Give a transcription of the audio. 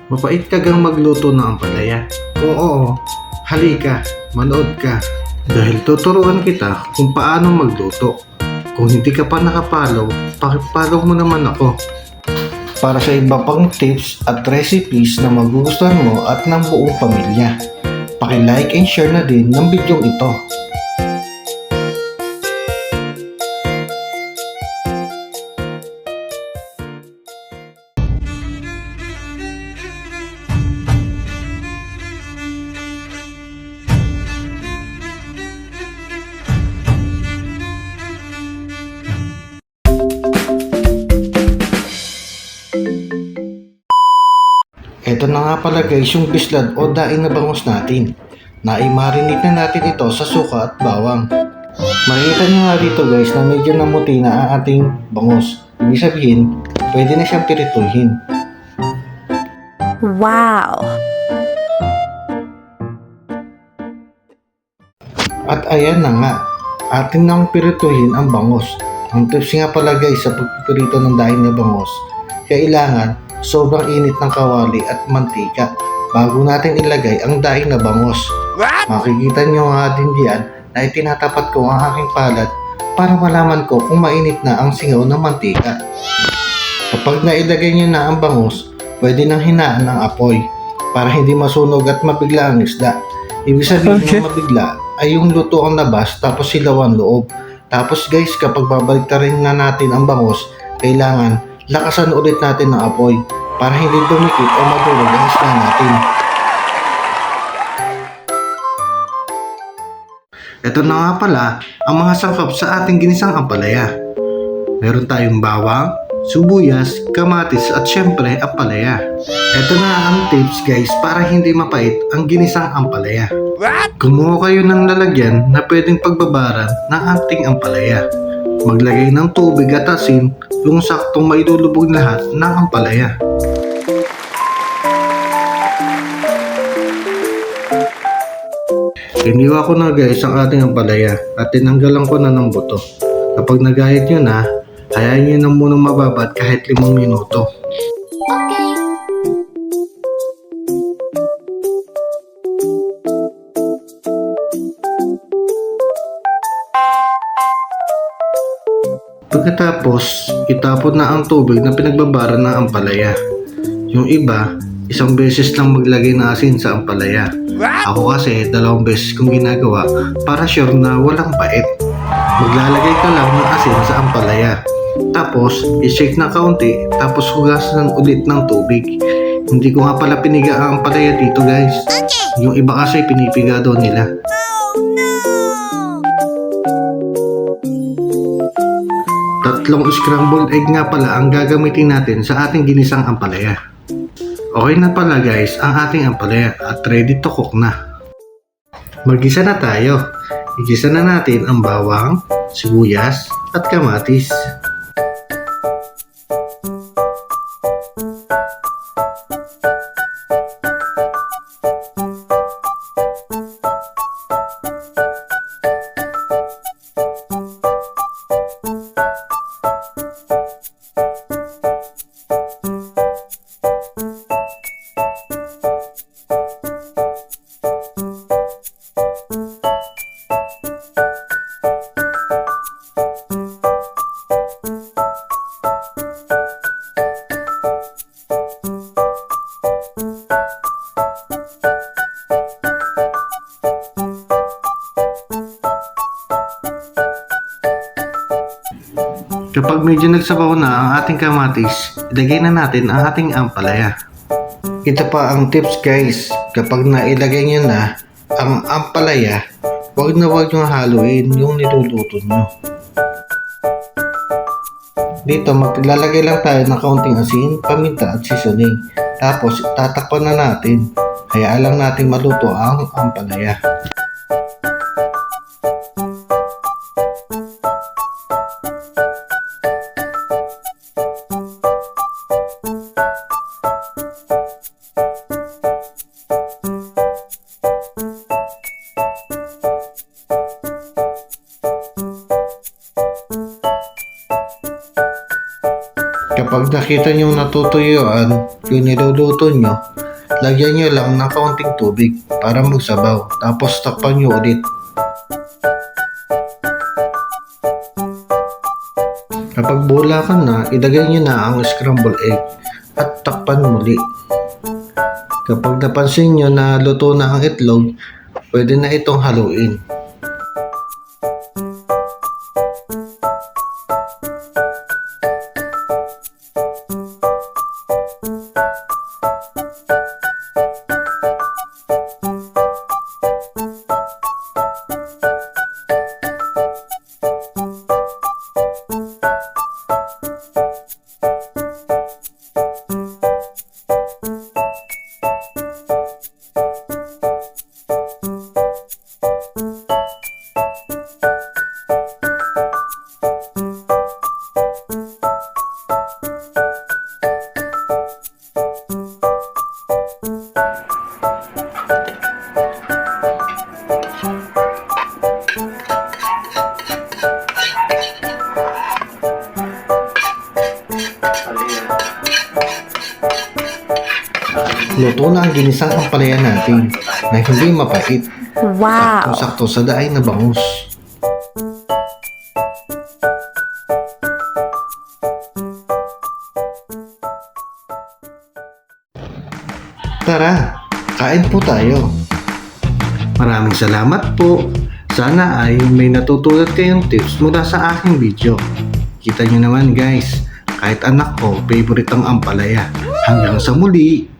Mapait ka gang magluto ng ampalaya? Kung oo, halika, manood ka. Dahil tuturuan kita kung paano magluto. Kung hindi ka pa nakapollow, pakipollow mo naman ako. Para sa iba pang tips at recipes na magugustuhan mo at ng buong pamilya. Paki-like and share na din ng video ito. Ito na nga pala guys yung bislad o daing na bangus natin. Naimarinate na natin ito sa suka at bawang. Makikita nyo nga dito guys na medyo namuti na ang ating bangus. Ibig sabihin, pwede na siyang pirituhin. Wow! At ayan na nga, atin nang pirituhin ang bangus. Ang tips nga pala guys sa pagpipirito ng daing na bangus, kailangan sobrang init ng kawali at mantika bago natin ilagay ang daing na bangus. Makikita nyo nga din diyan na itinatapat ko ang aking palad para malaman ko kung mainit na ang singaw ng mantika. Kapag nailagay nyo na ang bangus, pwede nang hinaan ng apoy para hindi masunog at mabigla ang isda. Ibig sabihin ng mabigla ay yung luto ang labas tapos silaw ang loob. Tapos guys, kapag babaliktarin na natin ang bangus, kailangan lakasan ulit natin ng apoy para hindi dumikit o madurog ang isda natin. Ito na nga pala ang mga sangkap sa ating ginisang ampalaya. Meron tayong bawang, sibuyas, kamatis at syempre ampalaya. Ito na ang tips guys para hindi mapait ang ginisang ampalaya. Kumuha kayo ng lalagyan na pwedeng pagbabaran ng ating ampalaya. Maglagay ng tubig at asin yung saktong mailulubog lahat ng ampalaya. Iniwa ko na guys ang ating ampalaya at tinanggalan ko na ng buto. Kapag nagahit nyo na, hayaan nyo na munang mababad kahit 5 minuto. Pagkatapos, itapon na ang tubig na pinagbabara ng ampalaya. Yung iba, isang beses lang maglagay ng asin sa ampalaya. Ako kasi 2 beses kong ginagawa para sure na walang pait. Maglalagay ka lang ng asin sa ampalaya. Tapos, i-shake na kaunti tapos hugasan ulit ng tubig. Hindi ko nga pala piniga ang ampalaya dito guys. Yung iba kasi pinipiga daw nila. Tatlong scrambled egg nga pala ang gagamitin natin sa ating ginisang ampalaya. Okay na pala guys ang ating ampalaya at ready to cook na. Magisa na tayo. Igisa na natin ang bawang, sibuyas at kamatis. Kapag medyo nagsabaw na ang ating kamatis, ilagay na natin ang ating ampalaya. Ito pa ang tips guys, kapag nailagay nyo na ang ampalaya, huwag nyo haluin yung niluluto nyo. Dito maglalagay lang tayo ng kaunting asin, paminta at seasoning. Tapos tatakpan na natin, hayaan lang natin maluto ang ampalaya. Kapag Kapag nakita nyo natutuyuan yung niluluto nyo, lagyan nyo lang ng kaunting tubig para magsabaw. Tapos takpan nyo ulit. Kapag bulakan na, ilagay nyo na ang scrambled egg at takpan muli. Kapag napansin nyo na luto na ang itlog, pwede na itong haluin. Luto na ang ginisang ampalaya natin na hindi mapait. Wow! Sakto sa daay na bangus. Tara, kain po tayo. Maraming salamat po. Sana ay may natutunan kayong tips mula sa aking video. Kita nyo naman guys, kahit anak ko, favorite ang ampalaya. Hanggang sa muli!